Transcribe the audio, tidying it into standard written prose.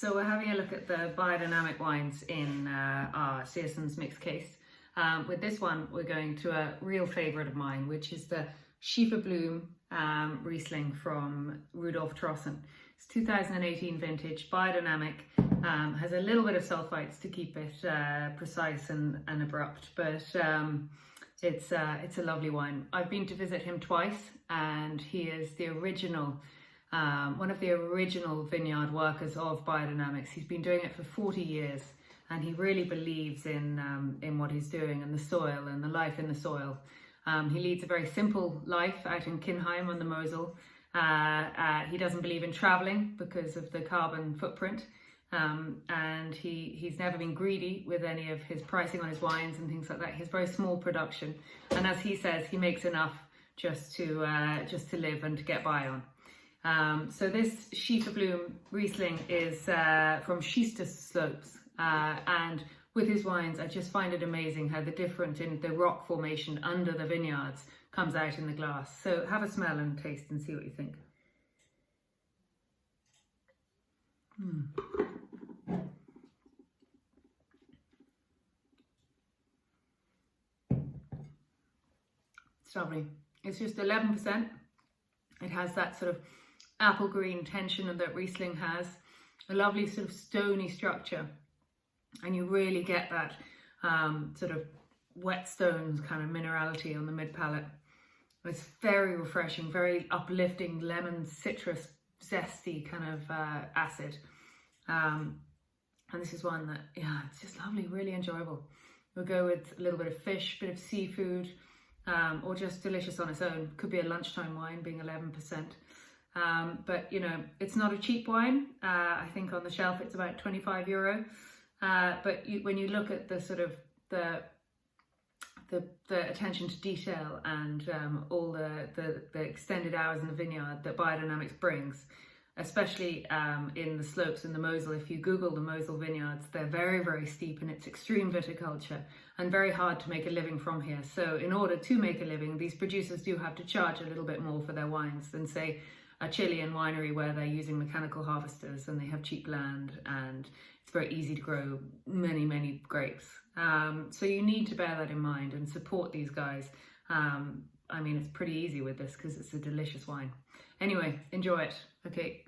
So we're having a look at the biodynamic wines in our Searson's mixed case. With this one, we're going to a real favourite of mine, which is the Schieferblume Riesling from Rudolf Trossen. It's 2018 vintage, biodynamic, has a little bit of sulfites to keep it precise and abrupt, but it's a lovely wine. I've been to visit him twice, and he is the original one of the original vineyard workers of biodynamics. He's been doing it for 40 years, and he really believes in what he's doing and the soil and the life in the soil. He leads a very simple life out in Kinheim on the Mosel. He doesn't believe in traveling because of the carbon footprint, and he's never been greedy with any of his pricing on his wines and things like that. He has very small production, and as he says, he makes enough just to live and to get by on. So this Schieferblume Riesling is from Schiefer slopes, and with his wines, I just find it amazing how the difference in the rock formation under the vineyards comes out in the glass. So have a smell and taste and see what you think. It's lovely. It's just 11%. It has that sort of apple green tension that Riesling has, a lovely sort of stony structure, and you really get that sort of whetstone kind of minerality on the mid palate. It's very refreshing, very uplifting, lemon, citrus, zesty kind of acid, and this is one that, yeah, it's just lovely, really enjoyable. We'll go with a little bit of fish, bit of seafood, or just delicious on its own. Could be a lunchtime wine, being 11%. But you know, it's not a cheap wine. I think on the shelf it's about €25. But when you look at the sort of the attention to detail and all the extended hours in the vineyard that biodynamics brings, especially in the slopes in the Mosel. If you Google the Mosel vineyards, they're very, very steep, and it's extreme viticulture and very hard to make a living from here. So in order to make a living, these producers do have to charge a little bit more for their wines than, say, a Chilean winery where they're using mechanical harvesters and they have cheap land and it's very easy to grow many, many grapes. So you need to bear that in mind and support these guys. I mean, it's pretty easy with this because it's a delicious wine. Anyway, enjoy it. Okay.